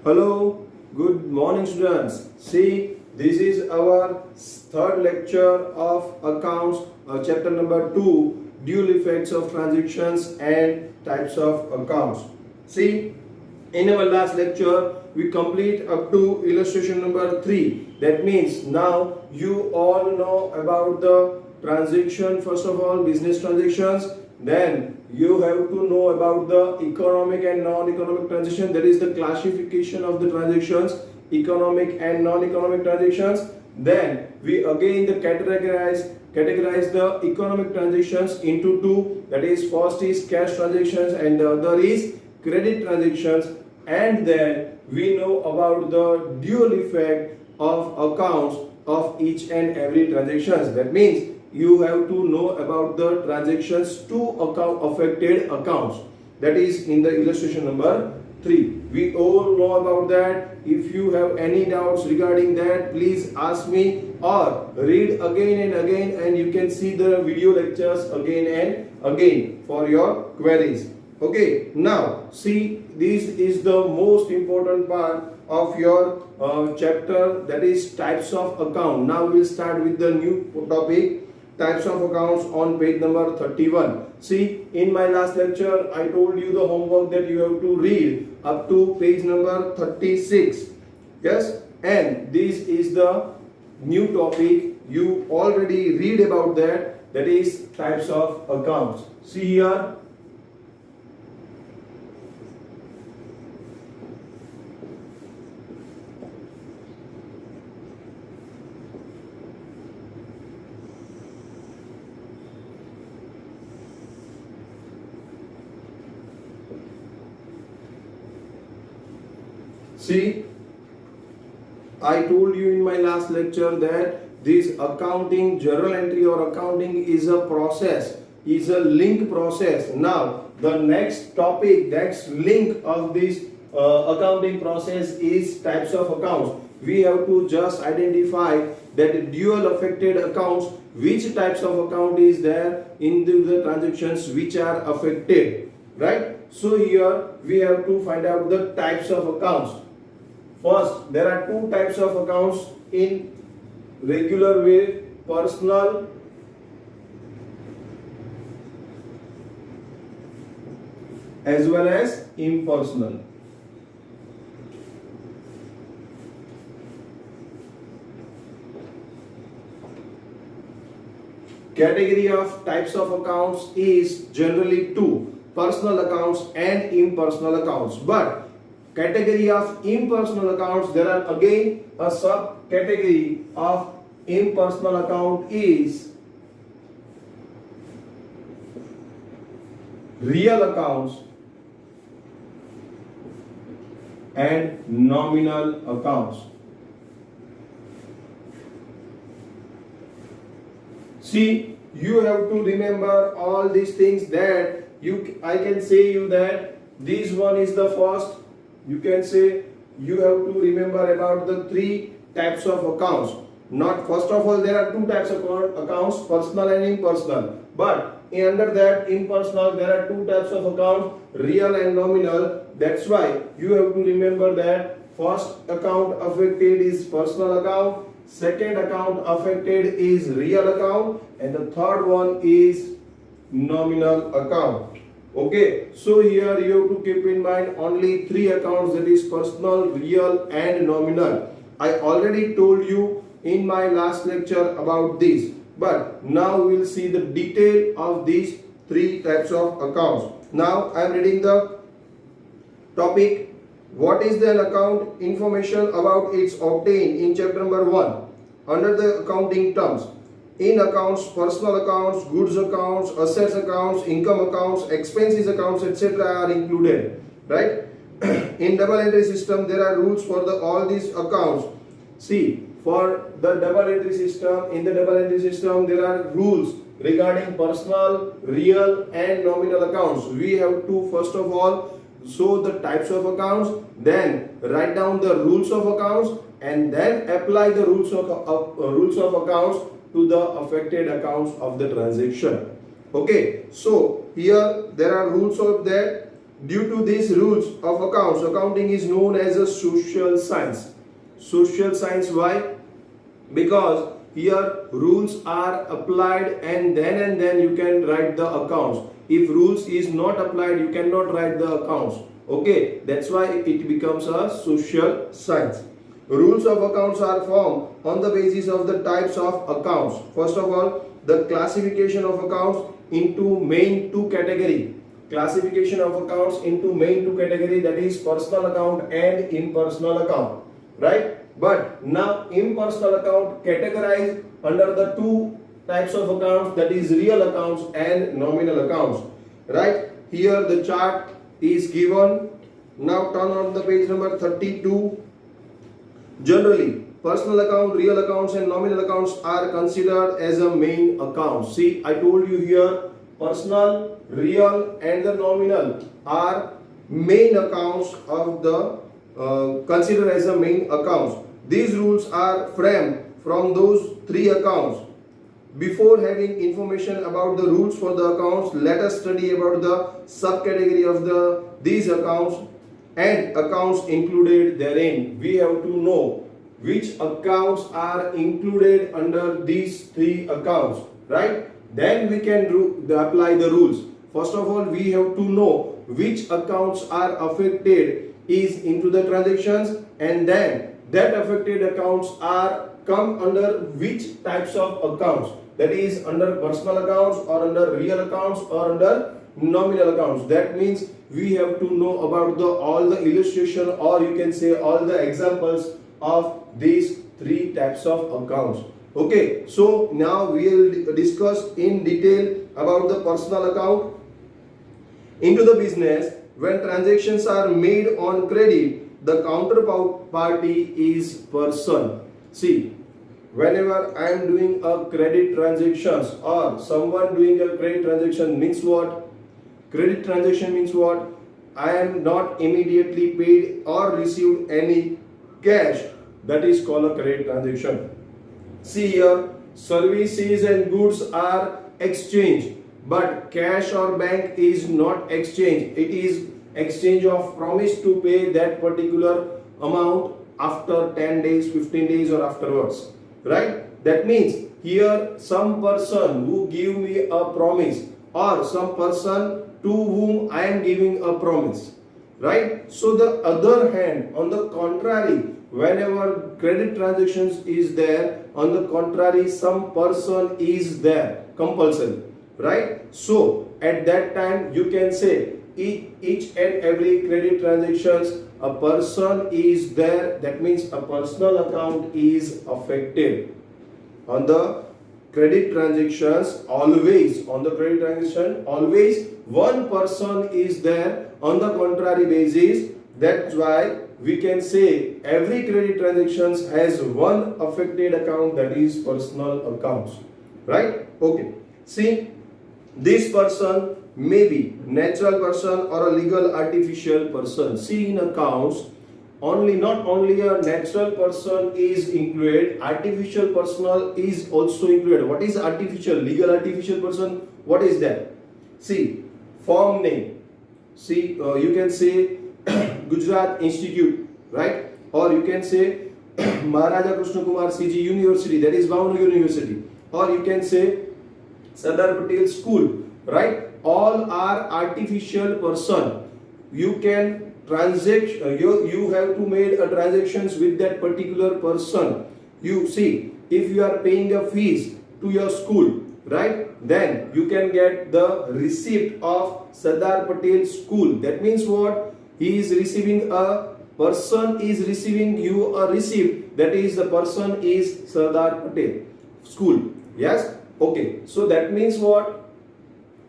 Hello, good morning students. See, this is our third lecture of accounts, chapter number 2, dual effects of transactions and types of accounts. See, in our last lecture, we complete up to illustration number 3. That means now you all know about the transaction, first of all, business transactions. Then you have to know about the economic and non-economic transaction, that is the classification of the transactions, economic and non-economic transactions. Then we again categorize the economic transactions into two, that is first is cash transactions and the other is credit transactions. And then we know about the dual effect of accounts of each and every transactions. That means you have to know about the transactions to affected accounts, that is in the illustration number 3. We all know about that. If you have any doubts regarding that, please ask me or read again and again, and you can see the video lectures again and again for your queries. Okay, now see, this is the most important part of your chapter, that is types of account. Now we'll start with the new topic, types of accounts, on page number 31. See, in my last lecture I told you the homework that you have to read up to page number 36. Yes, and this is the new topic. You already read about that, that is types of accounts. See here. See, I told you in my last lecture that this accounting, journal entry or accounting is a process, is a link process. Now, the next topic, next link of this accounting process is types of accounts. We have to just identify that dual affected accounts, which types of account is there in the transactions which are affected, right? So here we have to find out the types of accounts. First, there are two types of accounts in regular way: personal as well as impersonal. Category of types of accounts is generally two: personal accounts and impersonal accounts. But category of impersonal accounts, there are again a subcategory of impersonal account is real accounts and nominal accounts. See, you have to remember all these things, that I can say you that this one is the first. You can say you have to remember about the three types of accounts. Not first of all, there are two types of accounts, personal and impersonal. But under that impersonal, there are two types of accounts, real and nominal. That's why you have to remember that first account affected is personal account, second account affected is real account, and the third one is nominal account. Okay, so here you have to keep in mind only three accounts, that is personal, real and nominal. I already told you in my last lecture about this, but now we will see the detail of these three types of accounts. Now I am reading the topic, what is the account, information about its obtained in chapter number 1 under the accounting terms. In accounts, personal accounts, goods accounts, assets accounts, income accounts, expenses accounts, etc. are included, right? In double entry system, there are rules for all these accounts. See, for the double entry system, in the double entry system, there are rules regarding personal, real and nominal accounts. We have to first of all show the types of accounts, then write down the rules of accounts, and then apply the rules of accounts to the affected accounts of the transaction. Okay, so here there are rules of that. due to these rules of accounts, accounting is known as a social science. Social science, why? Because here rules are applied and then you can write the accounts. If rules is not applied, you cannot write the accounts. Okay, that's why it becomes a social science. Rules of accounts are formed on the basis of the types of accounts. First of all, the classification of accounts into main two category. Classification of accounts into main two category, that is personal account and impersonal account, right? But now impersonal account categorized under the two types of accounts, that is real accounts and nominal accounts, right? Here the chart is given. Now turn on the page number 32. Generally, personal account, real accounts and nominal accounts are considered as a main account. See, I told you here, personal, real and the nominal are main accounts of the considered as a main accounts. These rules are framed from those three accounts. Before having information about the rules for the accounts, let us study about the subcategory of these accounts and accounts included therein. We have to know which accounts are included under these three accounts, right? Then we can apply the rules. First of all, we have to know which accounts are affected is into the transactions, and then that affected accounts are come under which types of accounts, that is under personal accounts or under real accounts or under nominal accounts. That means we have to know about all the illustration, or you can say all the examples of these three types of accounts. Okay, so now we will discuss in detail about the personal account. Into the business, when transactions are made on credit, the counterparty is person. See, whenever I am doing a credit transactions or someone doing a credit transaction means what? Credit transaction means what? I am not immediately paid or received any cash. That is called a credit transaction. See here, services and goods are exchanged, but cash or bank is not exchange. It is exchange of promise to pay that particular amount after 10 days, 15 days or afterwards, right? That means here some person who give me a promise or some person to whom I am giving a promise, right? So the other hand, on the contrary, whenever credit transactions is there, on the contrary some person is there compulsory, right? So at that time you can say each and every credit transactions a person is there, that means a personal account is affected. On the credit transactions, always on the credit transaction, always one person is there. On the contrary basis, that's why we can say every credit transactions has one affected account, that is personal accounts, right? Okay, see, this person may be natural person or a legal artificial person. See, in accounts not only a natural person is included, artificial personal is also included. What is artificial? Legal artificial person, what is that? See, firm name. See, you can say Gujarat Institute, right? Or you can say Maharaja Krishna Kumar CG University, that is Bhavnagar University. Or you can say Sardar Patel School, right? All are artificial person. You can transact, you have to make a transactions with that particular person. You see, if you are paying a fees to your school, right, then you can get the receipt of Sardar Patel School. That means what? He is receiving a person is receiving you a receipt, that is the person is Sardar Patel School. Yes, okay, so that means what?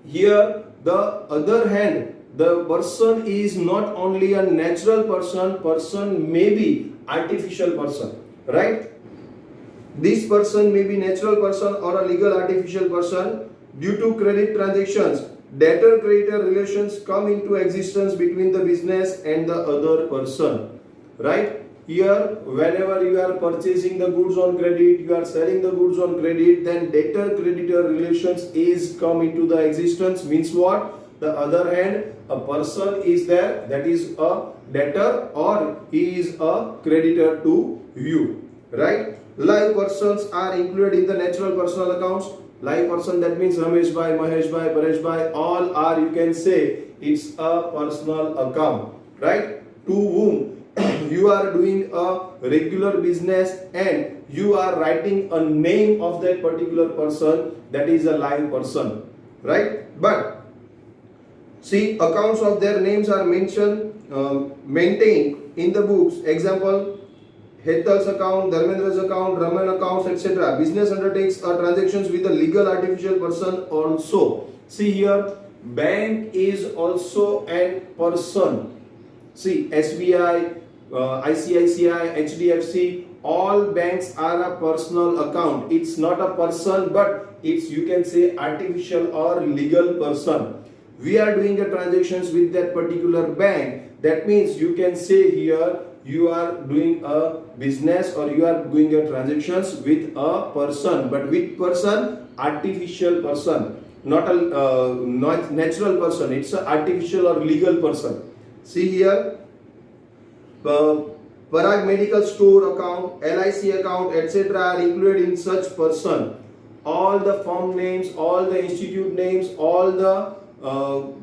Here the other hand, the person is not only a natural person may be artificial person, right? This person may be natural person or a legal artificial person. Due to credit transactions, debtor-creditor relations come into existence between the business and the other person, right? Here, whenever you are purchasing the goods on credit, you are selling the goods on credit, then debtor-creditor relations is come into the existence. Means what? the other hand, a person is there, that is a debtor or he is a creditor to you, right? Live persons are included in the natural personal accounts. Live person, that means Ramesh bhai, Mahesh bhai, Paresh bhai, all are, you can say, it's a personal account, right? To whom you are doing a regular business and you are writing a name of that particular person, that is a live person, right? But see, accounts of their names are maintained in the books. Example, Hethal's account, Dharmendra's account, Raman accounts, etc. Business undertakes transactions with a legal artificial person also. See here, bank is also a person. See, SBI, ICICI, HDFC, all banks are a personal account. It's not a person, but it's, you can say, artificial or legal person. We are doing a transactions with that particular bank. That means you can say here you are doing a business or you are doing a transactions with a person, but with person, artificial person, not a not natural person. It's an artificial or legal person. See here, Parag Medical Store account, LIC account, etc. are included in such person. All the firm names, all the institute names, all the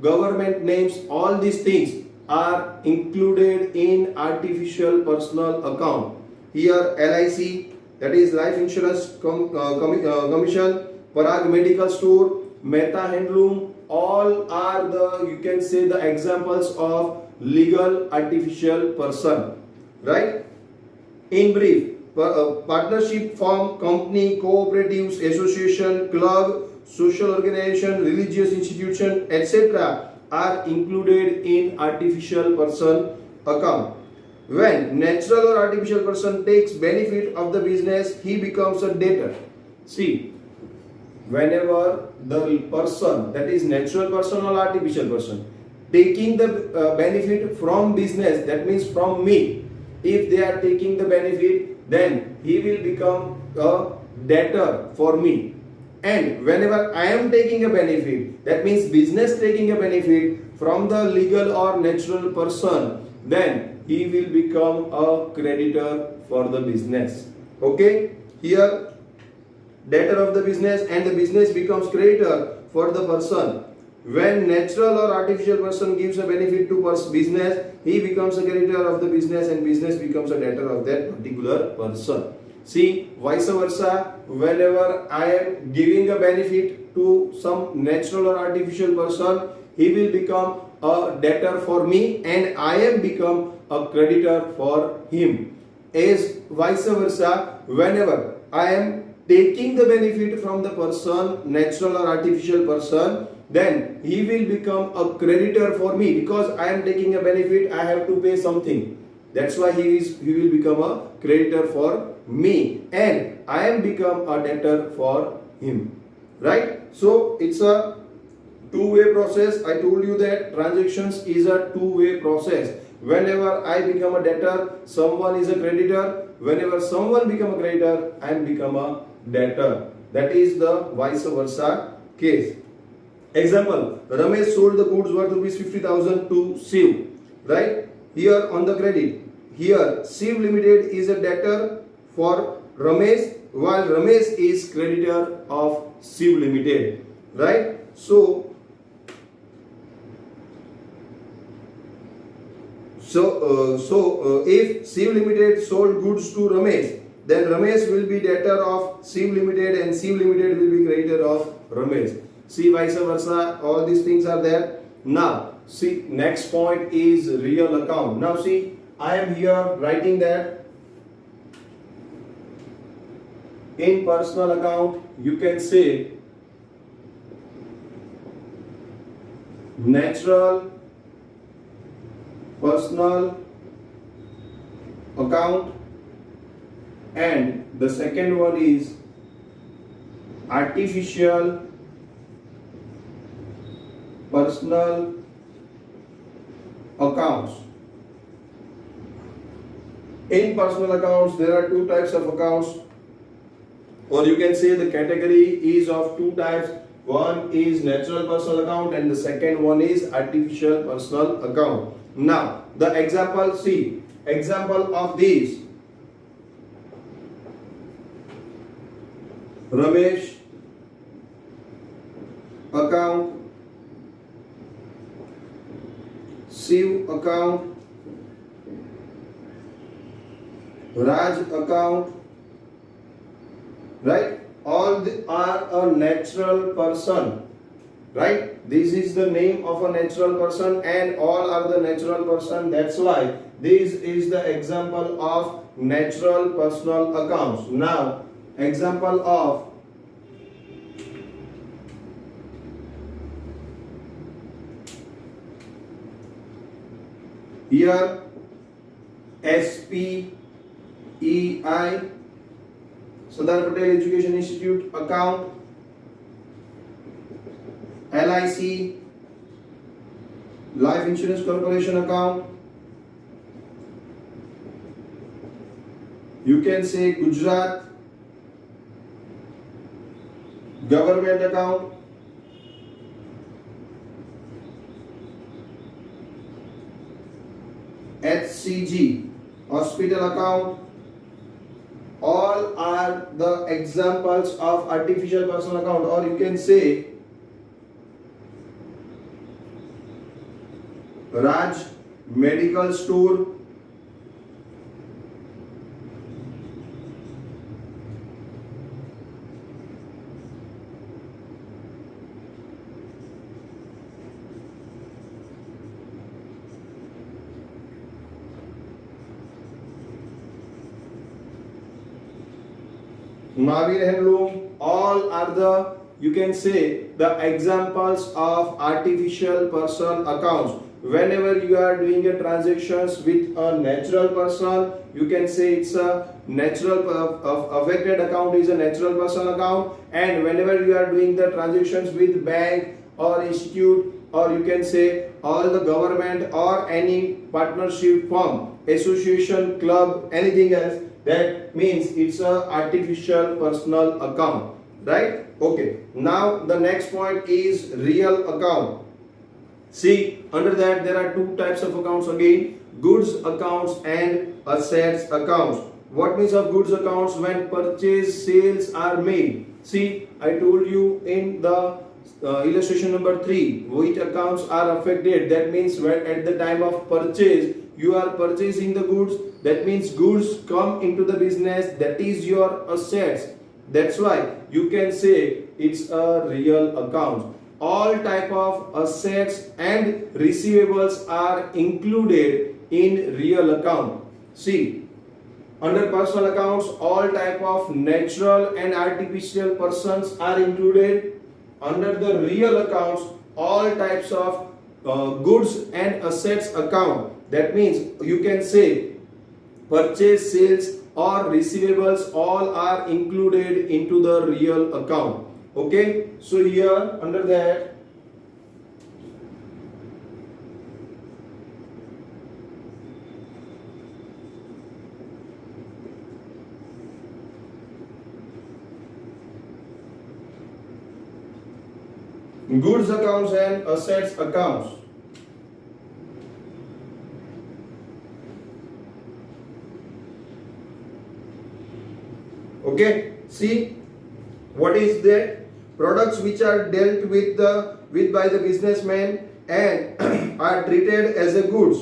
government names, all these things are included in artificial personal account. Here LIC, that is Life Insurance Commission, Parag Medical Store, Mehta Handloom, all are the, you can say, the examples of legal artificial person, right? In brief, partnership, firm, company, cooperatives, association, club, social organization, religious institution, etc. are included in artificial person account. When natural or artificial person takes benefit of the business, he becomes a debtor. See, whenever the person, that is natural person or artificial person, taking the benefit from business, that means from me, if they are taking the benefit, then he will become a debtor for me. And whenever I am taking a benefit, that means business taking a benefit from the legal or natural person, then he will become a creditor for the business. Okay, here debtor of the business and the business becomes creditor for the person. When natural or artificial person gives a benefit to business, he becomes a creditor of the business and business becomes a debtor of that particular person. See, vice versa, whenever I am giving a benefit to some natural or artificial person, he will become a debtor for me and I am become a creditor for him. As vice versa, whenever I am taking the benefit from the person, natural or artificial person, then he will become a creditor for me, because I am taking a benefit, I have to pay something. That's why he will become a creditor for me and I am become a debtor for him, right? So it's a two-way process. I told you that transactions is a two-way process. Whenever I become a debtor, someone is a creditor. Whenever someone become a creditor, I am become a debtor. That is the vice versa case. Example, Ramesh sold the goods worth ₹50,000 to Shiv, right? Here on the credit, here Shiv Limited is a debtor for Ramesh, while Ramesh is creditor of Shiv Limited, right? So if Shiv Limited sold goods to Ramesh, then Ramesh will be debtor of Shiv Limited and Shiv Limited will be creditor of Ramesh. See, vice versa, all these things are there. Now, see, next point is real account. Now, see, I am here writing that in personal account, you can say natural personal account, and the second one is artificial personal accounts. In personal accounts, there are two types of accounts, or you can say the category is of two types. One is natural personal account and the second one is artificial personal account. Now, the example, see, example of these. Ramesh account, Shiv account, Raj account, right? All are a natural person, right? This is the name of a natural person and all are the natural person. That's why this is the example of natural personal accounts. Now, example of here SPEI, Sardar Patel Education Institute account, LIC, Life Insurance Corporation account, you can say Gujarat government account, HCG hospital account. All are the examples of artificial personal account, or you can say Raj medical store, Mahavir Handloom. All are the, you can say, the examples of artificial personal accounts. Whenever you are doing a transactions with a natural person, you can say it's a natural affected account is a natural personal account, and whenever you are doing the transactions with bank or institute, or you can say all the government or any partnership firm, association, club, anything else, that means it's a artificial personal account, right? Okay, now the next point is real account. See, under that there are two types of accounts again, goods accounts and assets accounts. What means of goods accounts? When purchase sales are made. See, I told you in the illustration number 3, which accounts are affected. That means when at the time of purchase you are purchasing the goods, that means goods come into the business, that is your assets. That's why you can say it's a real account. All type of assets and receivables are included in real account. See, under personal accounts, all type of natural and artificial persons are included. Under the real accounts, all types of goods and assets account. That means you can say purchase, sales or receivables, all are included into the real account. Okay, so here under that goods accounts and assets accounts. Okay, see what is that? Products which are dealt with by the businessman and are treated as a goods.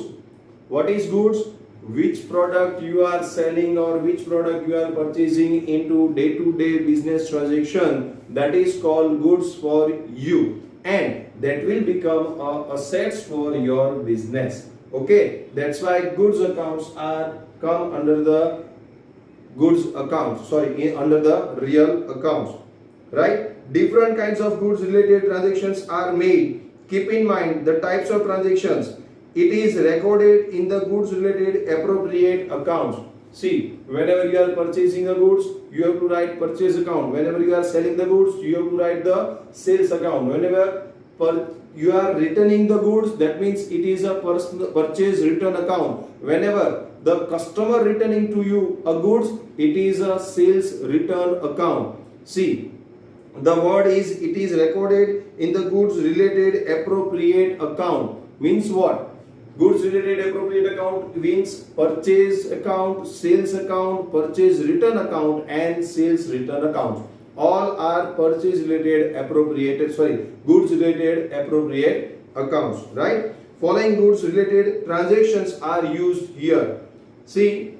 What is goods? Which product you are selling or which product you are purchasing into day-to-day business transaction, that is called goods for you, and that will become assets for your business. Okay, that's why goods accounts are come under the goods accounts, under the real accounts, right? Different kinds of goods related transactions are made. Keep in mind the types of transactions. It is recorded in the goods related appropriate accounts. See, whenever you are purchasing the goods, you have to write purchase account. Whenever you are selling the goods, you have to write the sales account. Whenever you are returning the goods, that means it is a purchase return account. Whenever the customer returning to you a goods, it is a sales return account. See, the word is it is recorded in the goods related appropriate account. Means what? Goods related appropriate account means purchase account, sales account, purchase return account and sales return account. All are purchase related appropriated, goods related appropriate accounts, right? Following goods related transactions are used here. See,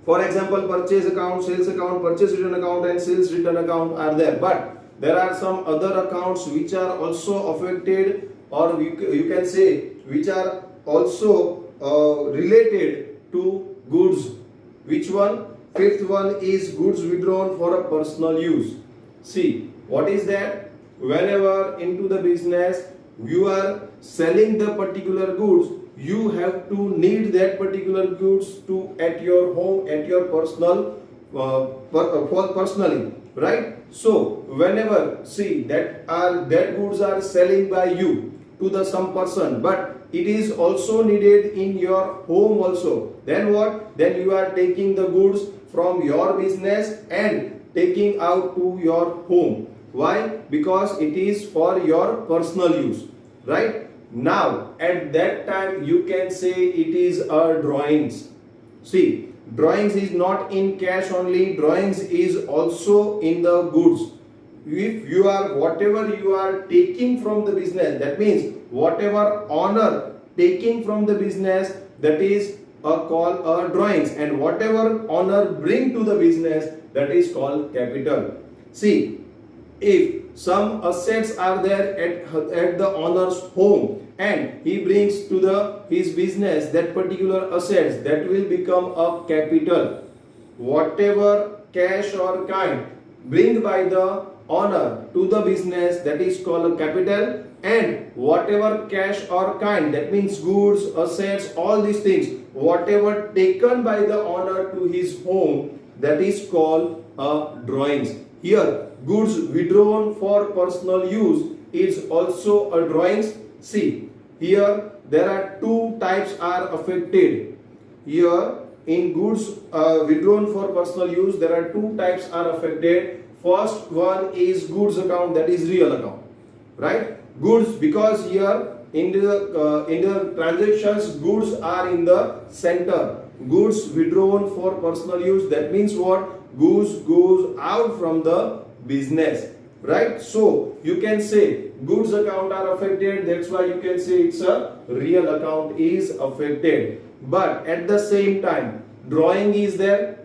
for example, purchase account, sales account, purchase return account and sales return account are there. But there are some other accounts which are also affected, or you can say which are also related to goods. Which one? Fifth one is goods withdrawn for a personal use. See, what is that? Whenever into the business you are selling the particular goods, you have to need that particular goods to at your home, at your personal personally, right? So whenever, see, that goods are selling by you to the some person, but it is also needed in your home also. Then what? Then you are taking the goods from your business and taking out to your home. Why? Because it is for your personal use, right? Now at that time you can say it is a drawings. See, drawings is not in cash only, drawings is also in the goods. If you are, whatever you are taking from the business, that means whatever honor taking from the business, that is called drawings, and whatever honor bring to the business, that is called capital. See, if some assets are there at the owner's home and he brings to his business that particular assets, that will become a capital. Whatever cash or kind bring by the owner to the business, that is called a capital, and whatever cash or kind, that means goods, assets, all these things, whatever taken by the owner to his home, that is called drawings. Here, goods withdrawn for personal use is also a drawings. See, here there are two types are affected. Here in goods withdrawn for personal use, there are two types are affected. First one is goods account, that is real account, right? Goods, because here in the transactions goods are in the center. Goods withdrawn for personal use, that means what? Goods goes out from the business, right? So you can say goods account are affected, that's why you can say it's a real account is affected. But at the same time drawing is there,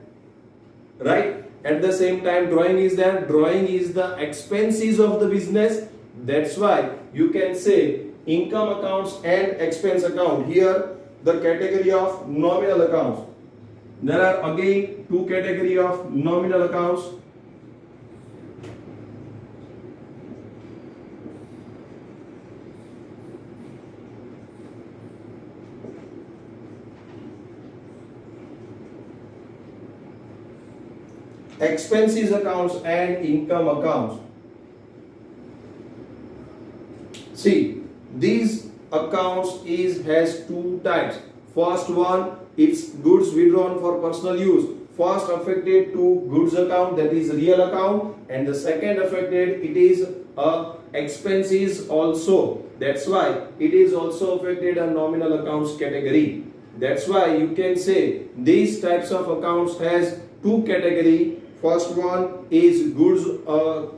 right? At the same time drawing is there. Drawing is the expenses of the business, that's why you can say income accounts and expense account. Here the category of nominal accounts, there are again two category of nominal accounts. Expenses accounts and income accounts. See, these accounts has two types. First one, it's goods withdrawn for personal use. First affected to goods account, that is real account, and the second affected, it is expenses also. That's why it is also affected a nominal accounts category. That's why you can say these types of accounts has two category. First one is goods,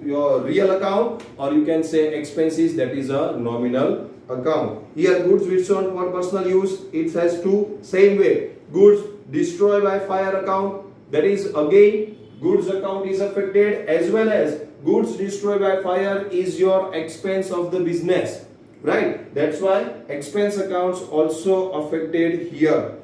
your real account, or you can say expenses, that is a nominal account. Here goods withdrawn for personal use, it has two. Same way, goods destroyed by fire account, that is again goods account is affected, as well as goods destroyed by fire is your expense of the business, right? That's why expense accounts also affected here.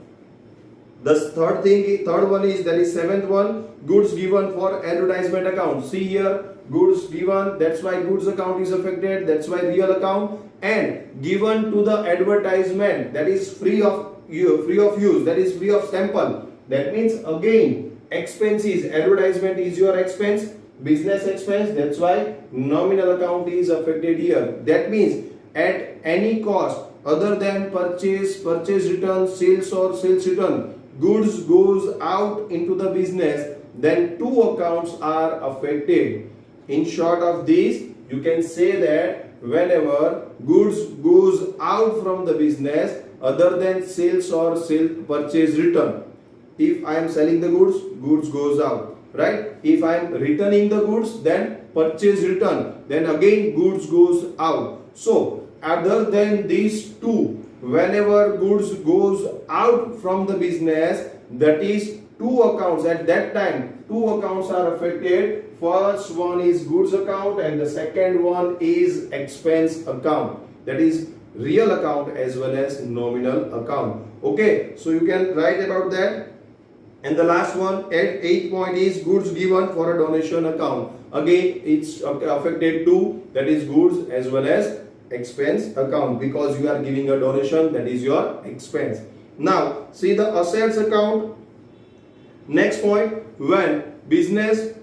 The third one is, that is seventh one, goods given for advertisement account. See here, goods given, that's why goods account is affected, that's why real account, and given to the advertisement, that is free of use, that is free of sample. That means again expenses, advertisement is your expense, business expense, that's why nominal account is affected here. That means at any cost other than purchase return, sales or sales return, goods goes out into the business, then two accounts are affected. in short of this, you can say that whenever goods goes out from the business other than sales or sale purchase return. If I am selling the goods, goods goes out, right? If I am returning the goods, then purchase return, then again goods goes out. So other than these two, whenever goods goes out from the business, that is two accounts at that time, two accounts are affected. First one is goods account and the second one is expense account, that is real account as well as nominal account. Okay, so you can write about that. And the last one at 8 point is goods given for a donation account. Again it's affected too, that is goods as well as expense account, because you are giving a donation, that is your expense. Now see the assets account. Next point, when business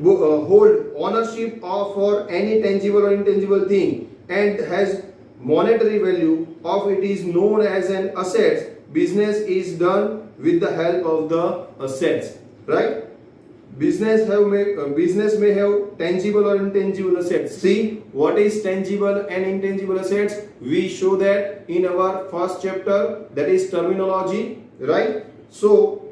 hold ownership of for any tangible or intangible thing and has monetary value of it is known as an asset. Business is done with the help of the assets, right? Business may have tangible or intangible assets. See what is tangible and intangible assets? We show that in our first chapter, that is terminology, right? So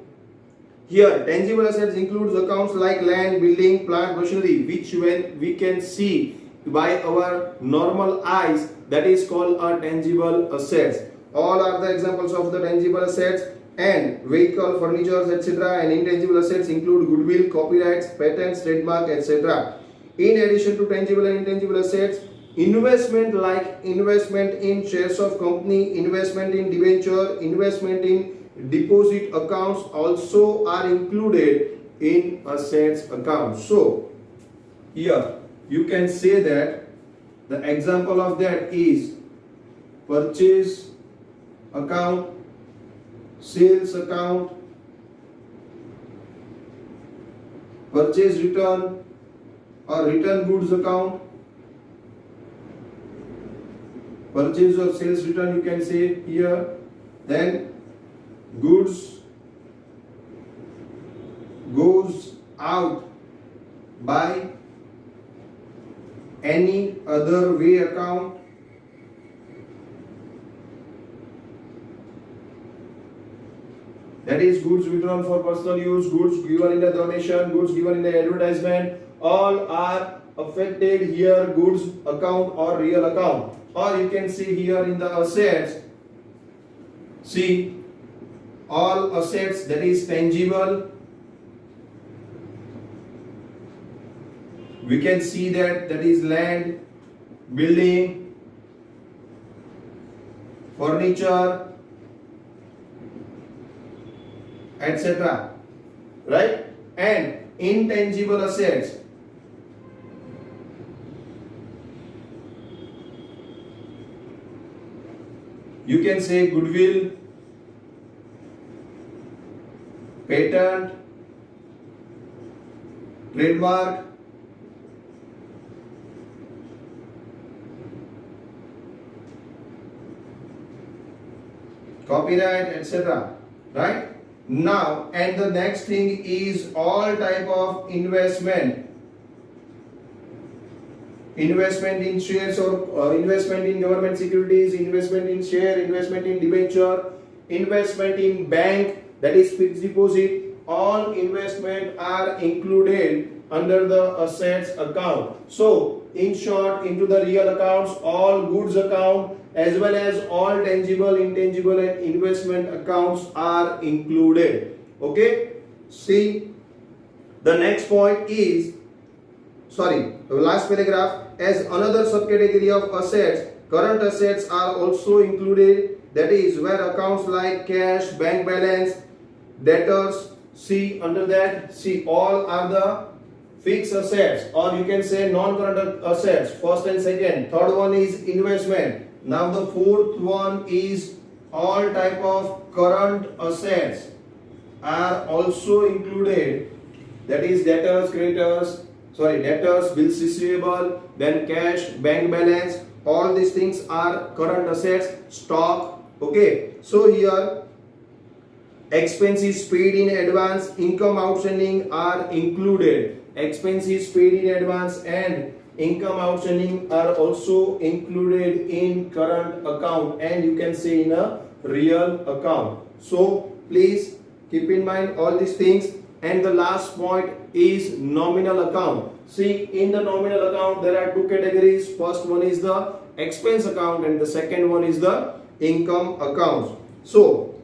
here tangible assets includes accounts like land, building, plant, machinery, which when we can see by our normal eyes, that is called a tangible assets. All are the examples of the tangible assets. And vehicle, furnitures, etc. and intangible assets include goodwill, copyrights, patents, trademark, etc. In addition to tangible and intangible assets, investment like investment in shares of company, investment in debenture, investment in deposit accounts also are included in assets account. So here you can say that the example of that is purchase account, sales account, purchase return or return goods account, purchase or sales return you can say here. Then goods goes out by any other way account, that is goods withdrawn for personal use, goods given in the donation, goods given in the advertisement, all are affected here goods account or real account. Or you can see here in the assets, see all assets that is tangible, we can see that is land, building, furniture, etc. right? And intangible assets, you can say goodwill, patent, trademark, copyright, etc. right? Now, and the next thing is all type of investment in shares or investment in government securities, investment in share, investment in debenture, investment in bank, that is fixed deposit. All investment are included under the assets account. So in short, into the real accounts, all goods account as well as all tangible, intangible and investment accounts are included. Okay, see the next point is, the last paragraph, as another subcategory of assets, current assets are also included, that is where accounts like cash, bank balance, debtors, see under that, see all are the fixed assets, or you can say non-current assets, first and second. Third one is investment. Now the fourth one is all type of current assets are also included, that is debtors, bills receivable, then cash, bank balance, all these things are current assets, stock. Okay, so here expenses paid in advance, income outstanding are included. expenses paid in advance and income outstanding are also included in current account, and you can say in a real account. So please keep in mind all these things. And the last point is nominal account. See, in the nominal account there are two categories. First one is the expense account and the second one is the income accounts. So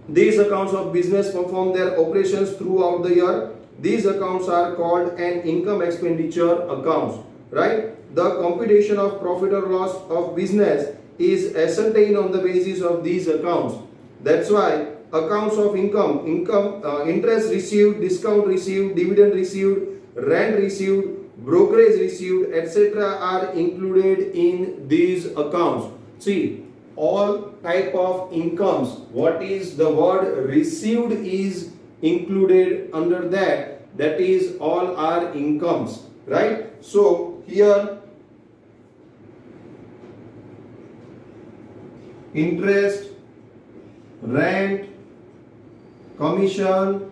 these accounts of business perform their operations throughout the year. These accounts are called an income expenditure accounts, right? The computation of profit or loss of business is ascertained on the basis of these accounts. That's why accounts of income, interest received, discount received, dividend received, rent received, brokerage received, etc. are included in these accounts. See, all type of incomes, what is the word received is included under that. That is all are incomes, right? So here interest, rent, commission,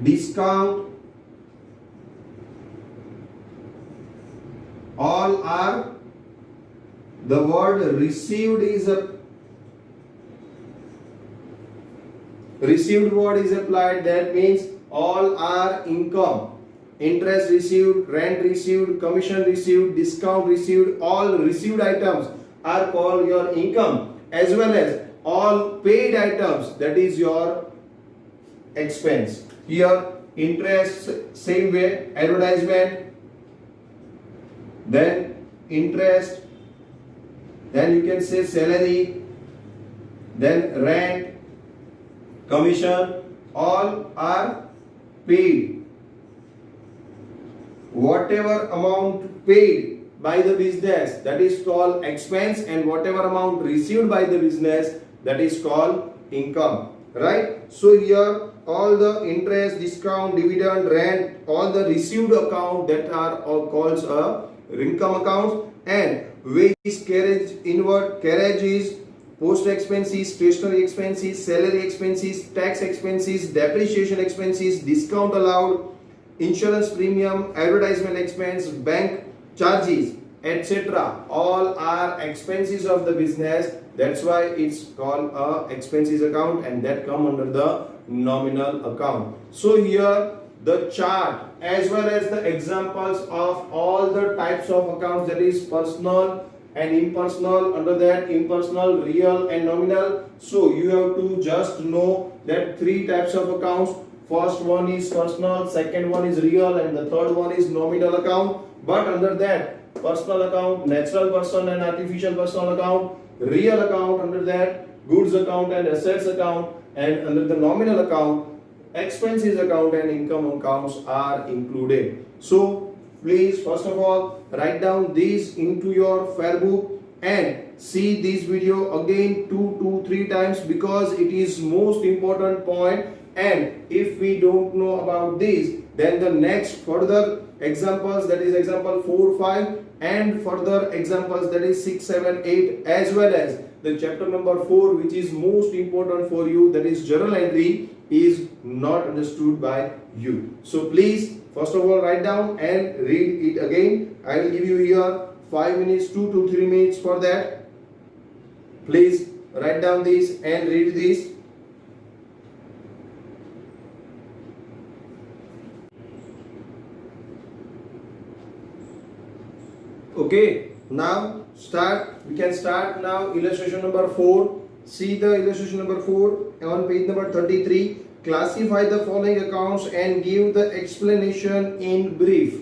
discount, all are, the word received is a received word is applied. That means all are income. Interest received, rent received, commission received, discount received, all received items are called your income, as well as all paid items, that is your expense. Here interest, same way, advertisement, then interest, then you can say salary, then rent, commission, all are paid. Whatever amount paid by the business, that is called expense, and whatever amount received by the business, that is called income, right? So here all the interest, discount, dividend, rent, all the received account that are all called income accounts. And wages, carriage, inward carriages, post expenses, stationery expenses, salary expenses, tax expenses, depreciation expenses, discount allowed, insurance premium, advertisement expense, bank charges, etc. all are expenses of the business. That's why it's called a expenses account, and that come under the nominal account. So here the chart as well as the examples of all the types of accounts, that is personal and impersonal, under that impersonal, real and nominal. So you have to just know that three types of accounts. First one is personal, second one is real, and the third one is nominal account. But under that personal account, natural person and artificial personal account, real account, under that goods account and assets account, and under the nominal account, expenses account and income accounts are included. So please first of all write down these into your fair book and see this video again 2 to 3 times, because it is most important point. And if we don't know about this, then the next further examples, that is example 4, 5 and further examples, that is 6, 7, 8, as well as the chapter number 4, which is most important for you, that is journal entry, is not understood by you. So please first of all write down and read it again. I will give you here 5 minutes, 2 to 3 minutes for that. Please write down this and read this. Okay, now we can start now illustration number 4. See the illustration number 4 on page number 33. Classify the following accounts and give the explanation in brief.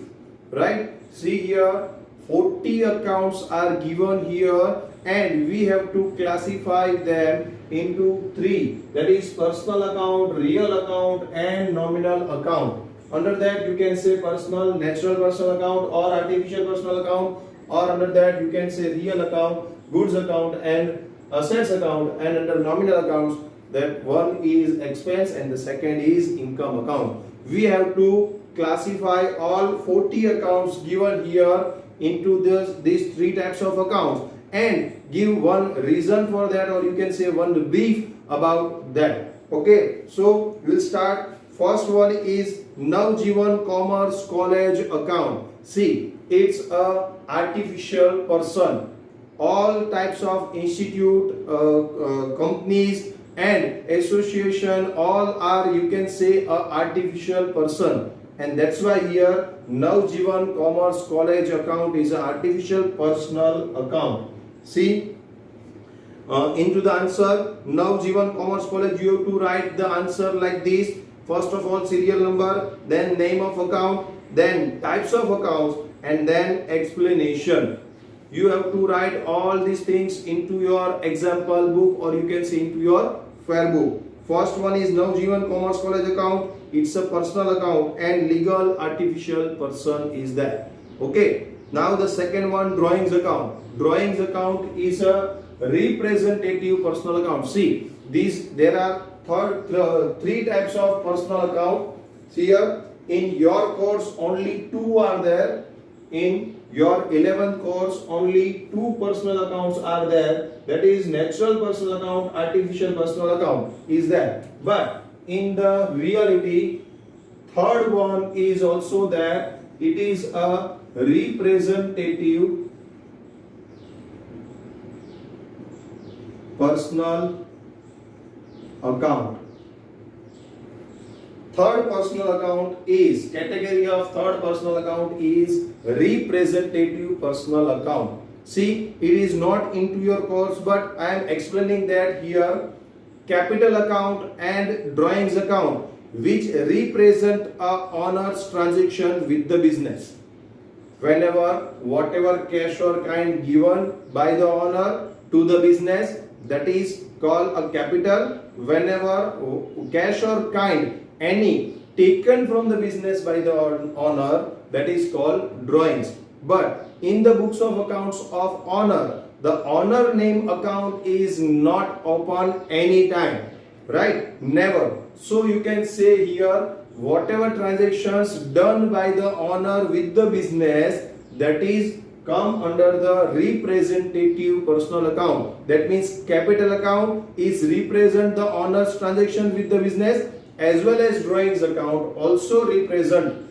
Right? See here 40 accounts are given here, and we have to classify them into 3. That is personal account, real account and nominal account. Under that you can say personal, natural personal account or artificial personal account, or under that you can say real account, goods account and assets account. And under nominal accounts, that one is expense and the second is income account. We have to classify all 40 accounts given here into these 3 types of accounts and give one reason for that, or you can say one brief about that. Okay, so we'll start First one is Navjivan Commerce College account. See, it's a artificial person. All types of institute, companies and association, all are, you can say, a artificial person, and that's why here Navjivan Commerce College account is an artificial personal account. See, into the answer Navjivan Commerce College, you have to write the answer like this. First of all, serial number, then name of account, then types of accounts, and then explanation. You have to write all these things into your example book, or you can say into your fair book. First one is Navjivan Commerce College account. It's a personal account and legal artificial person is that. Okay. Now the second one, drawings account. Drawings account is a representative personal account. See, there are three types of personal account. See here, in your course only two are there. In your 11th course only two personal accounts are there. That is natural personal account, artificial personal account is there. But in the reality, third one is also there. It is a representative personal account. Third personal account is, category of third personal account is representative personal account. See, it is not into your course, but I am explaining that here. Capital account and drawings account, which represent a owner's transaction with the business. Whenever whatever cash or kind given by the owner to the business, that is called a capital. Whenever cash or kind any taken from the business by the owner, that is called drawings. But in the books of accounts of owner, the owner name account is not open any time, right? Never. So you can say here, whatever transactions done by the owner with the business, that is come under the representative personal account. That means capital account is represent the owner's transaction with the business, as well as drawings account also represent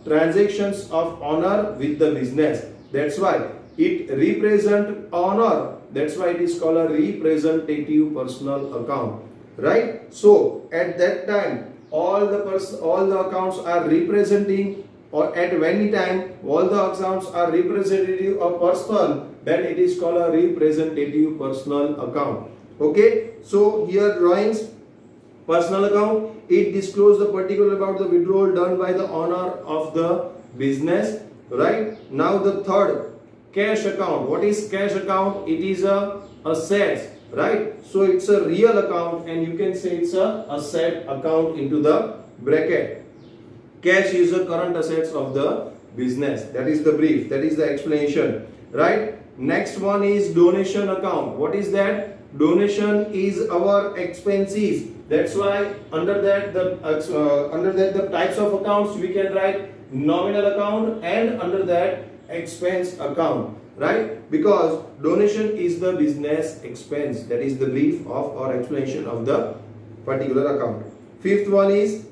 transactions of owner with the business. That's why it represent owner. That's why it is called a representative personal account, right? So at that time, all the accounts are representing, or at any time all the accounts are representative of person, then it is called a representative personal account. Okay, so here drawings personal account, it discloses the particular about the withdrawal done by the owner of the business, right? Now the third, cash account. What is cash account? It is a assets, right? So it's a real account, and you can say it's a asset account into the bracket. Cash is the current assets of the business. That is the brief, that is the explanation, right? Next one is donation account. What is that? Donation is our expenses. That's why under that the types of accounts we can write nominal account, and under that expense account, right? Because donation is the business expense. That is the brief of or explanation of the particular account. Fifth one is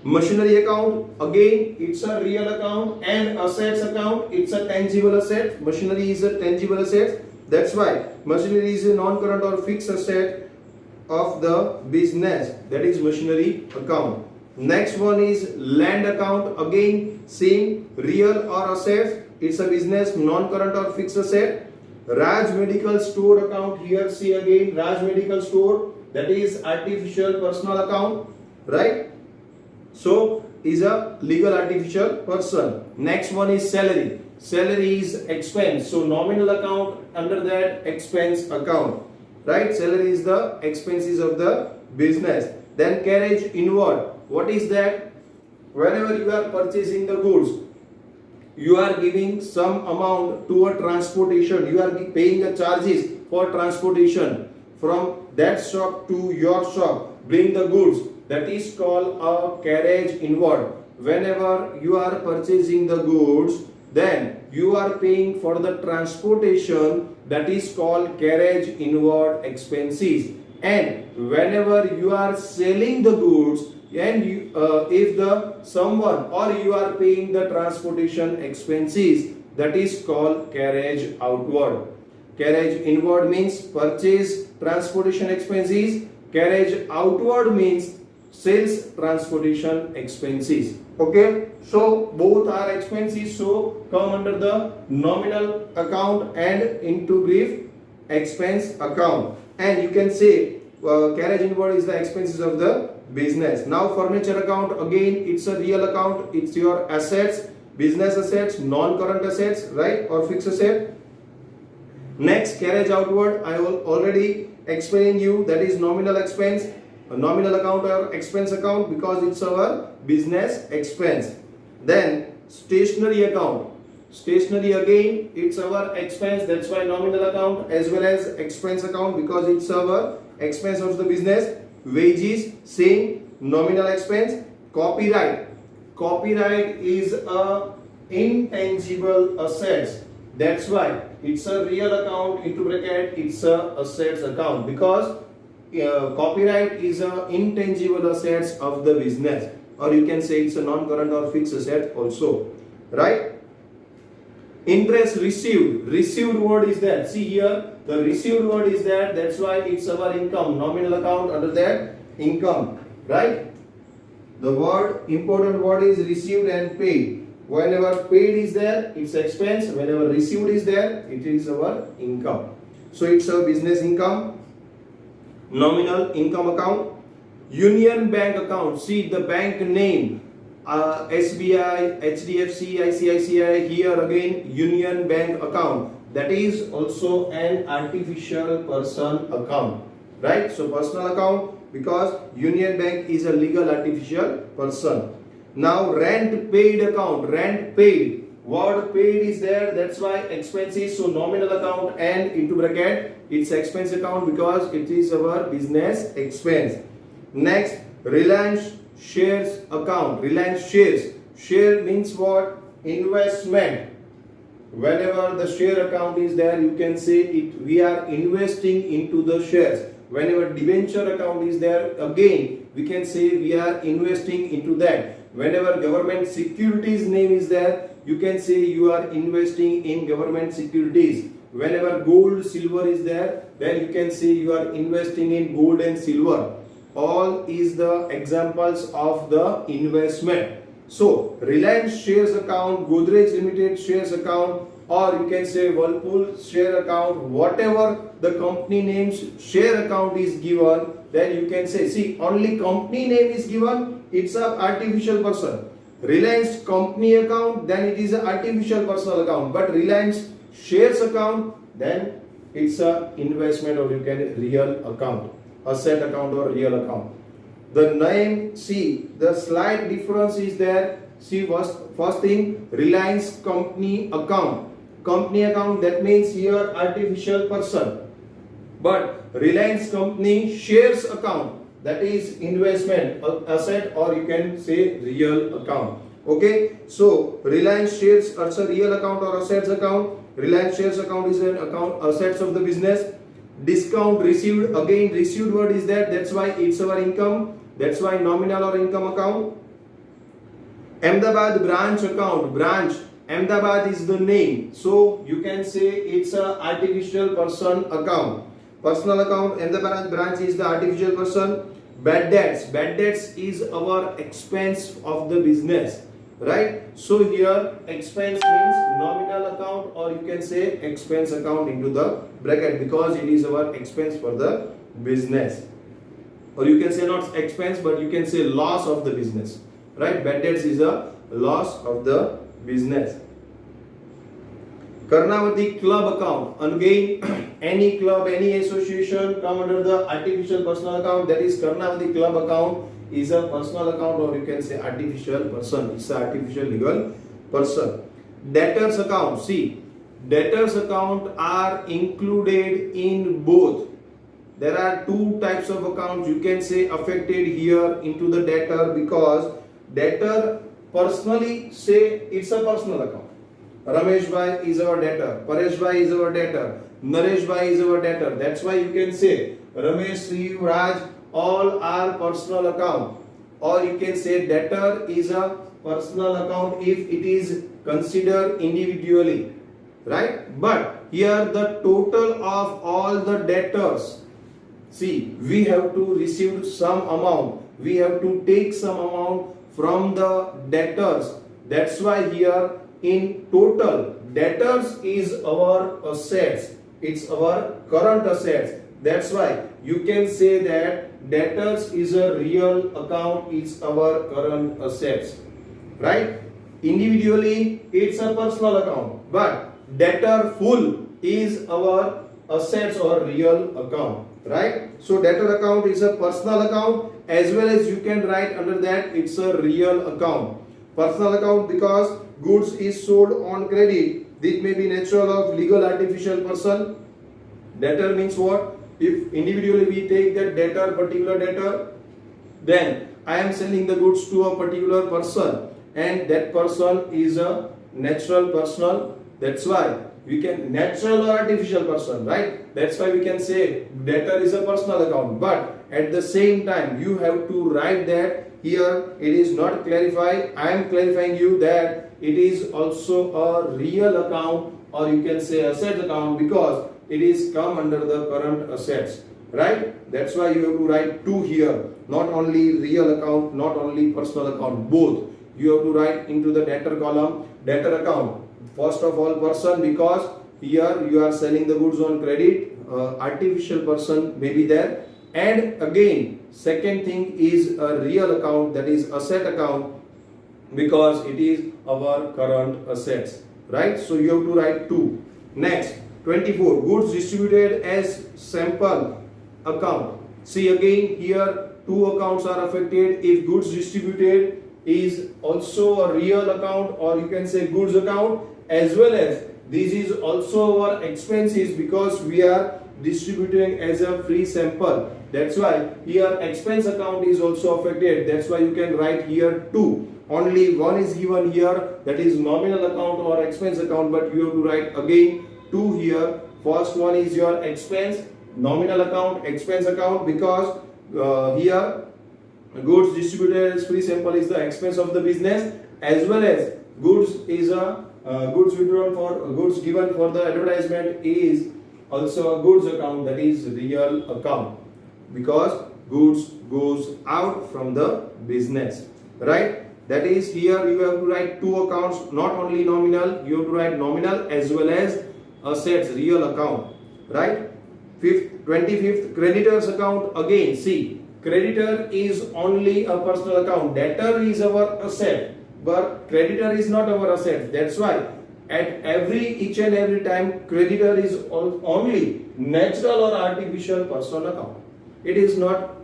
machinery account. Again, it's a real account, and assets account, it's a tangible asset. Machinery is a tangible asset. That's why machinery is a non-current or fixed asset of the business. That is machinery account. Next one is land account. Again, same, real or assets. It's a business non-current or fixed asset. Raj Medical Store account. Here see again Raj Medical Store. That is artificial personal account, right? So is a legal artificial person. Next one is salary. Salary is expense. So nominal account, under that expense account, right? Salary is the expenses of the business. Then carriage inward. What is that? Whenever you are purchasing the goods, you are giving some amount to a transportation. You are paying the charges for transportation from that shop to your shop. Bring the goods. That is called a carriage inward. Whenever you are purchasing the goods, then you are paying for the transportation. That is called carriage inward expenses. And whenever you are selling the goods, and if the someone or you are paying the transportation expenses, that is called carriage outward. Carriage inward means purchase transportation expenses. Carriage outward means sales transportation expenses. Okay, so both are expenses, so come under the nominal account and into brief expense account. And you can say carriage inward is the expenses of the business. Now furniture account, again it's a real account. It's your assets, business assets, non-current assets, right, or fixed asset. Next, carriage outward, I will already explain you, that is nominal expense, a nominal account or expense account, because it's our business expense. Then stationery account, stationery again it's our expense, that's why nominal account, as well as expense account because it's our expense of the business. Wages, same, nominal expense. Copyright, copyright is a intangible assets, that's why it's a real account, into bracket it's a assets account, because copyright is a intangible assets of the business, or you can say it's a non-current or fixed asset also, right? Interest received, received word is there, see here the received word is there, that's why it's our income, nominal account, under that income, right? The word, important word is received and paid. Whenever paid is there, it's expense. Whenever received is there, it is our income. So it's a business income. Nominal income account. Union Bank account. See the bank name. SBI, HDFC, ICICI. Here again Union Bank account. That is also an artificial person account. Right? So personal account, because Union Bank is a legal artificial person. Now rent paid account, rent paid, word paid is there, that's why expenses, so nominal account and into bracket it's expense account because it is our business expense. Next, Reliance shares account, Reliance shares, share means what? Investment. Whenever the share account is there, you can say it, we are investing into the shares. Whenever debenture account is there, again we can say we are investing into that. Whenever government securities name is there, you can say you are investing in government securities. Whenever gold, silver is there, then you can say you are investing in gold and silver. All is the examples of the investment. So Reliance shares account, Godrej Limited shares account, or you can say Whirlpool share account, whatever the company names share account is given, then you can say, see, only company name is given, it's a artificial person. Reliance company account, then it is an artificial personal account, but Reliance shares account, then it's a investment, or you can real account, asset account or real account. The name, see, the slight difference is there. See, first thing, Reliance company account. Company account, that means here artificial person. But Reliance company shares account, that is investment, asset, or you can say real account. Okay, so Reliance shares also real account or assets account. Reliance shares account is an account, assets of the business. Discount received, again received word is there, that's why it's our income, that's why nominal or income account. Ahmedabad branch account, branch, Ahmedabad is the name, so you can say it's a artificial person account. Personal account, Ahmedabad branch is the artificial person. Bad debts is our expense of the business, right? So here expense means nominal account, or you can say expense account into the bracket, because it is our expense for the business, or you can say not expense, but you can say loss of the business, right? Bad debts is a loss of the business. Karnavati club account, again any club, any association come under the artificial personal account, that is Karnavati club account is a personal account, or you can say artificial person, it's an artificial legal person. Debtors account, see, debtors account are included in both. There are two types of accounts you can say affected here into the debtor, because debtor personally say it's a personal account. Ramesh Bhai is our debtor, Paresh Bhai is our debtor, Naresh Bhai is our debtor. That's why you can say Ramesh, Sri, Raj, all are personal account. or you can say debtor is a personal account if it is considered individually, right? But here the total of all the debtors, see, we have to receive some amount, we have to take some amount from the debtors. That's why here in total debtors is our assets, it's our current assets. That's why you can say that debtors is a real account, it's our current assets, right? Individually it's a personal account, but debtor full is our assets or real account, right? So debtor account is a personal account, as well as you can write under that it's a real account. Personal account because goods is sold on credit. This may be natural of legal artificial person. Debtor means what? If individually we take that debtor, particular debtor, then I am selling the goods to a particular person, and that person is a natural personal. That's why we can natural or artificial person, right? That's why we can say debtor is a personal account. But at the same time, you have to write that here it is not clarified. I am clarifying you that it is also a real account, or you can say asset account, because it is come under the current assets, right? That's why you have to write two here, not only real account, not only personal account, both. You have to write into the debtor column, debtor account. First of all, person, because here you are selling the goods on credit, artificial person may be there. And again, second thing is a real account, that is asset account, because it is our current assets, right? So you have to write two. Next, 24, goods distributed as sample account. See again here two accounts are affected. If goods distributed is also a real account, or you can say goods account, as well as this is also our expenses because we are distributing as a free sample. That's why here expense account is also affected. That's why you can write here two. Only one is given here, that is nominal account or expense account, but you have to write again two here. First one is your expense, nominal account, expense account, because here goods distributed as free sample is the expense of the business, as well as goods is a goods withdrawn for goods given for the advertisement is also a goods account, that is real account, because goods goes out from the business, right? That is here you have to write two accounts, not only nominal, you have to write nominal as well as assets, real account, right? 25th, creditors account. Again, see, creditor is only a personal account, debtor is our asset, but creditor is not our asset. That's why at each and every time creditor is only natural or artificial personal account. It is not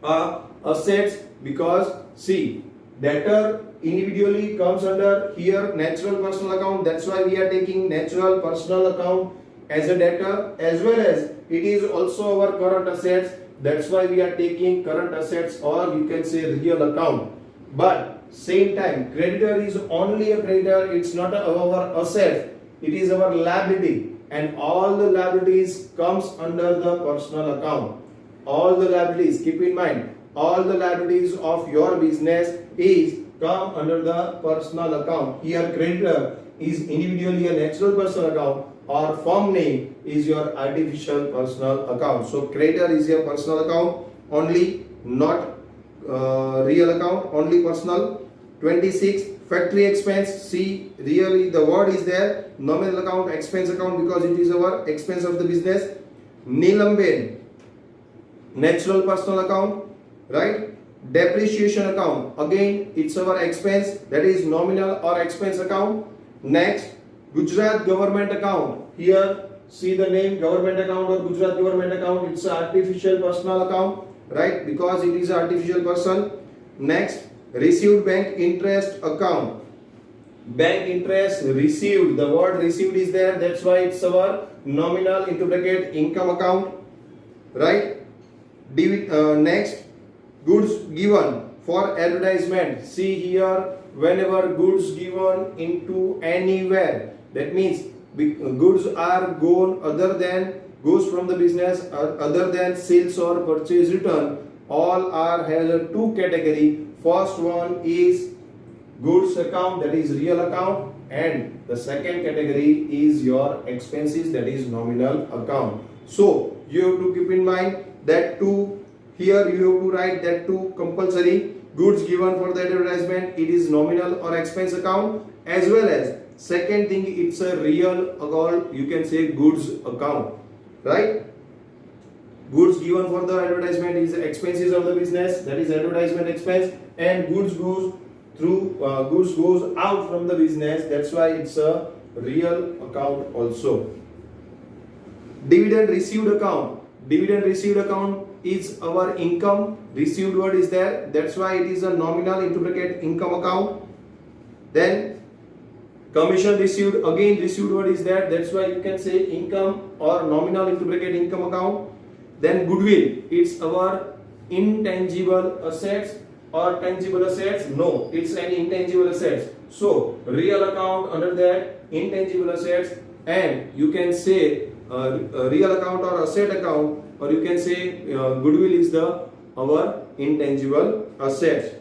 assets, because see, debtor individually comes under here natural personal account. That's why we are taking natural personal account as a debtor, as well as it is also our current assets. That's why we are taking current assets, or you can say real account. But same time, creditor is only a creditor, it's not our asset, it is our liability, and all the liabilities comes under the personal account. All the liabilities, keep in mind, all the liabilities of your business is come under the personal account. Here creditor is individually a natural personal account, or firm name is your artificial personal account. So creditor is your personal account only, not real account, only personal. 26, factory expense. See, really the word is there, nominal account, expense account, because it is our expense of the business. Nilamben, natural personal account, right? Depreciation account, again it's our expense, that is nominal or expense account. Next, Gujarat government account. Here see the name government account or Gujarat government account, it's an artificial personal account, right? Because it is an artificial person. Next, received bank interest account. Bank interest received, the word received is there, that's why it's our nominal into bracket income account, right? Next, goods given for advertisement. See here, whenever goods given into anywhere, that means goods are gone other than goes from the business other than sales or purchase return, all are has a two category. First one is goods account, that is real account, and the second category is your expenses, that is nominal account. So you have to keep in mind that two, here you have to write that two compulsory. Goods given for the advertisement, it is nominal or expense account, as well as second thing, it's a real account, you can say goods account, right? Goods given for the advertisement is expenses of the business, that is advertisement expense, and goods goes out from the business, that's why it's a real account also. Dividend received account. Dividend received account is our income. Received word is there, that's why it is a nominal into bracket income account. Then commission received, again received word is there, that's why you can say income or nominal into bracket income account. Then goodwill, it's our intangible assets or tangible assets. No, it's an intangible assets. So real account under that intangible assets, and you can say real account or asset account, or you can say goodwill is the our intangible assets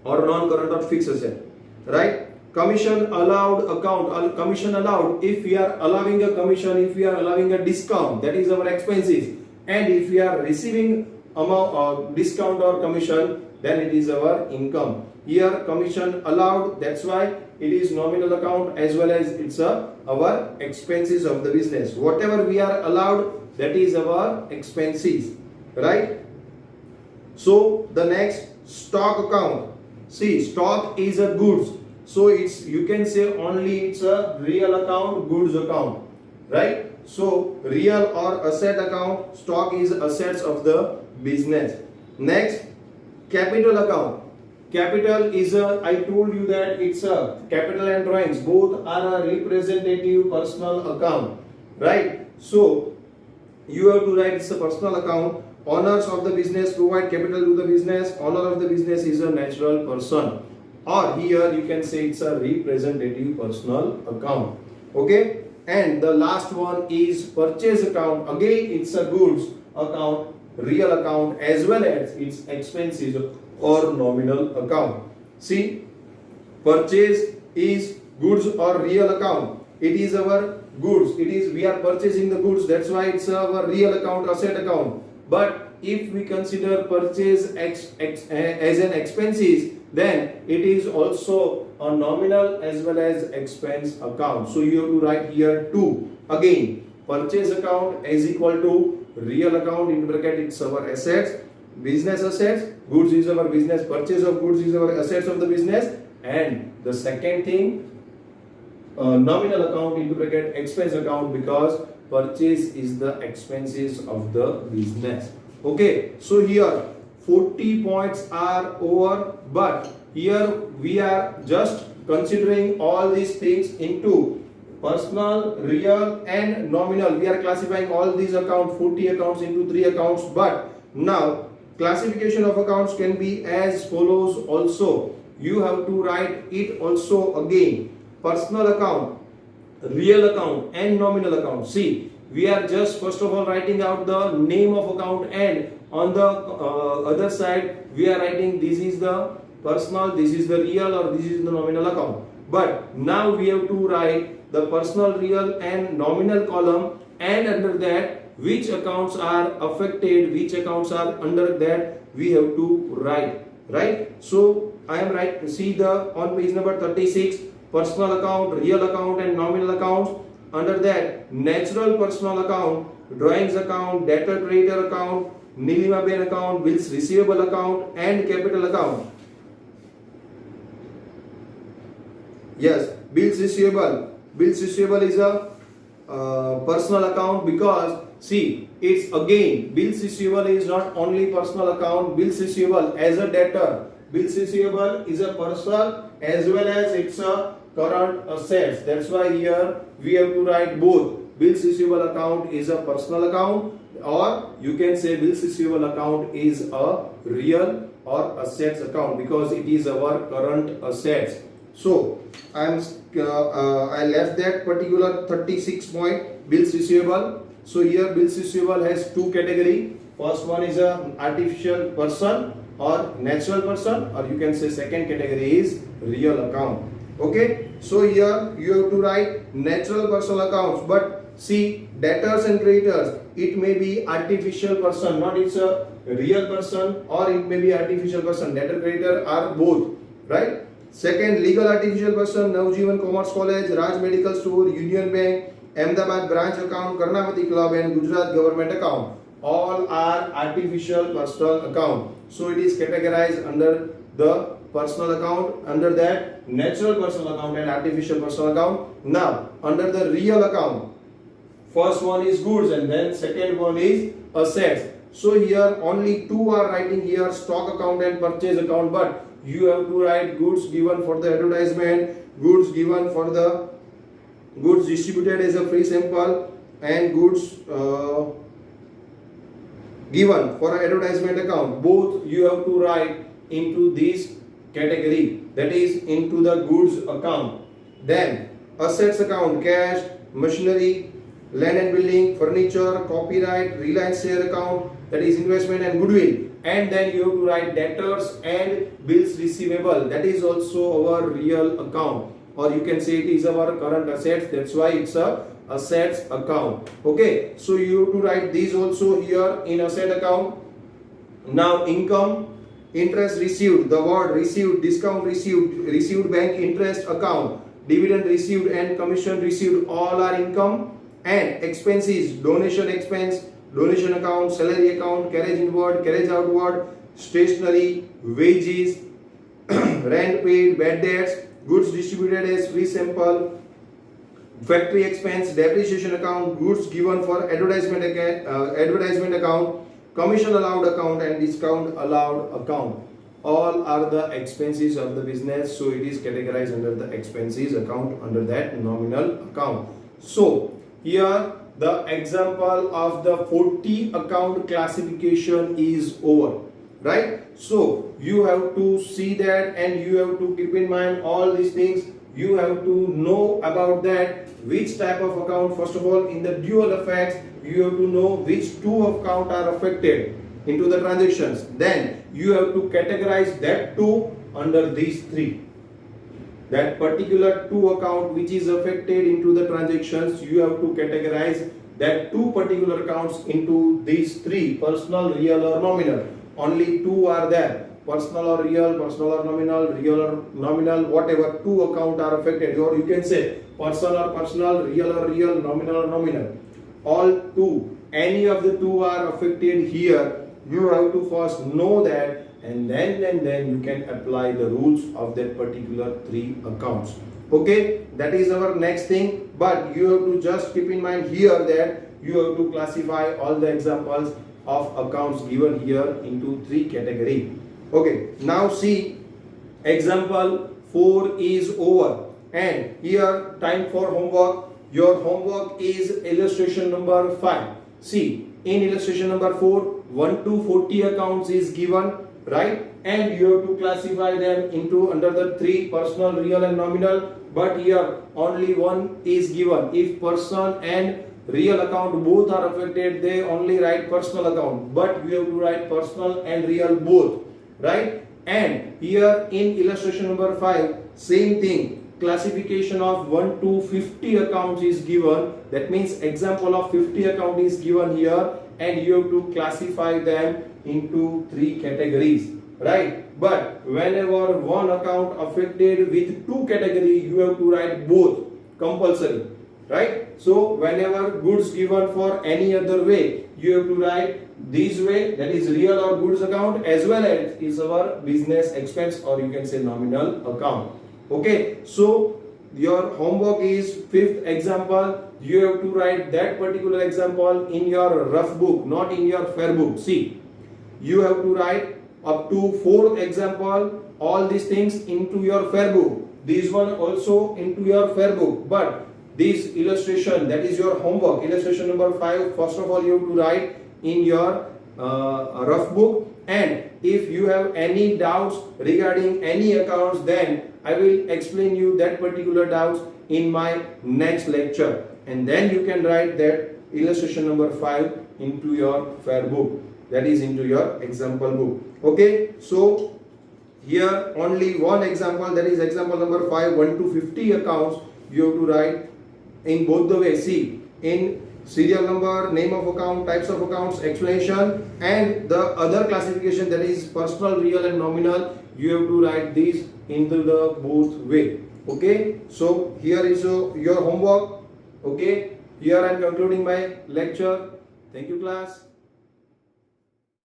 or non-current or fixed asset, right? Commission allowed account, commission allowed, if we are allowing a commission, if we are allowing a discount, that is our expenses, and if we are receiving amount discount or commission, then it is our income. Here commission allowed, that's why it is nominal account, as well as it's our expenses of the business. Whatever we are allowed, that is our expenses, right? So the next, stock account. See, stock is a goods, so it's, you can say only it's a real account, goods account, right? So real or asset account, stock is assets of the business. Next, capital account. Capital is a, I told you that it's a capital and drawings, both are a representative personal account, right? So you have to write it's a personal account. Owners of the business provide capital to the business. Owner of the business is a natural person, or here you can say it's a representative personal account. Okay, and the last one is purchase account. Again, it's a goods account, real account, as well as its expenses or nominal account. See, purchase is goods or real account. It is our goods. It is, we are purchasing the goods. That's why it's our real account, asset account. But if we consider purchase as an expenses, then it is also a nominal as well as expense account. So you have to write here two. Again, purchase account is equal to real account, in bracket it's our assets, business assets, goods is our business, purchase of goods is our assets of the business, and the second thing, nominal account into bracket expense account, because purchase is the expenses of the business. Okay, so here 40 points are over, but here we are just considering all these things into personal, real and nominal. We are classifying all these accounts, 40 accounts, into 3 accounts. But now classification of accounts can be as follows also. You have to write it also again. Personal account, real account and nominal account. See, we are just first of all writing out the name of account, and on the other side we are writing this is the personal, this is the real, or this is the nominal account. But now we have to write the personal, real and nominal column, and under that which accounts are affected, which accounts are under that we have to write, right? So I am right, see the on page number 36, personal account, real account and nominal accounts. Under that, natural personal account, drawings account, debtor creditor account, Nilima Ben account, bills receivable account and capital account. Yes, bills receivable. Bills receivable is a personal account, because see, it's again, bills receivable is not only personal account, bills receivable as a debtor. Bills receivable is a personal as well as it's a current assets. That's why here we have to write both. Bills receivable account is a personal account, or you can say bills receivable account is a real or assets account, because it is our current assets. So I left that particular 36 point bills receivable. So here bills receivable has two category. First one is a artificial person or natural person, or you can say second category is real account. Okay, so here you have to write natural personal accounts, but see, debtors and creditors, it may be artificial person, not it's a real person, or it may be artificial person. Debtor, creditor are both, right? Second, legal artificial person, Navjeevan Commerce College, Raj Medical Store, Union Bank, Ahmedabad branch account, Karnavati Club and Gujarat government account. All are artificial personal account. So it is categorized under the personal account, under that natural personal account and artificial personal account. Now, under the real account, first one is goods and then second one is assets. So here only two are writing here, stock account and purchase account, but you have to write goods given for the advertisement, goods given for the goods distributed as a free sample, and goods given for advertisement account. Both you have to write into this category, that is into the goods account. Then assets account, cash, machinery, land and building, furniture, copyright, Reliance share account, that is investment and goodwill. And then you have to write debtors and bills receivable, that is also our real account, or you can say it is our current assets, that's why it's a assets account. Okay, so you have to write these also here in asset account. Now income, interest received, the word received, discount received, received bank interest account, dividend received and commission received, all are income. And expenses, donation expense, donation account, salary account, carriage inward, carriage outward, stationery, wages, rent paid, bad debts, goods distributed as free sample, factory expense, depreciation account, goods given for advertisement account, commission allowed account and discount allowed account. All are the expenses of the business, so it is categorized under the expenses account, under that nominal account. So here the example of the 40 account classification is over, right? So you have to see that and you have to keep in mind all these things. You have to know about that, which type of account. First of all, in the dual effects, you have to know which two account are affected into the transactions. Then you have to categorize that two under these three. That particular two account which is affected into the transactions, you have to categorize that two particular accounts into these three: personal, real or nominal. Only two are there: personal or real, personal or nominal, real or nominal, whatever two account are affected. Or you can say personal or personal, real or real, nominal or nominal. All two, any of the two are affected here. You have to first know that, and then you can apply the rules of that particular three accounts. Okay, that is our next thing. But you have to just keep in mind here that you have to classify all the examples of accounts given here into three categories. Okay, now see, example 4 is over, and here time for homework. Your homework is illustration number 5. See, in illustration number 4, 1 to 40 accounts is given, right? And you have to classify them into under the three: personal, real and nominal. But here only one is given. If person and real account both are affected, they only write personal account, but you have to write personal and real both, right? And here in illustration number 5, same thing, classification of 1 to 50 accounts is given. That means example of 50 account is given here, and you have to classify them into three categories, right? But whenever one account affected with two categories, you have to write both compulsory, right? So whenever goods given for any other way, you have to write this way, that is real or goods account, as well as is our business expense, or you can say nominal account. Okay, so your homework is 5th example. You have to write that particular example in your rough book, not in your fair book. See, you have to write up to 4th example, all these things into your fair book. This one also into your fair book. But this illustration, that is your homework, illustration number 5, first of all you have to write in your rough book. And if you have any doubts regarding any accounts, then I will explain you that particular doubts in my next lecture. And then you can write that illustration number 5 into your fair book. that is into your example book. Okay, so here only one example, that is example number 5, 1 to 50 accounts you have to write in both the way. See, in serial number, name of account, types of accounts, explanation, and the other classification, that is personal, real and nominal, you have to write these into the both way. Okay, so here is your homework. Okay, here I am concluding my lecture. Thank you, class.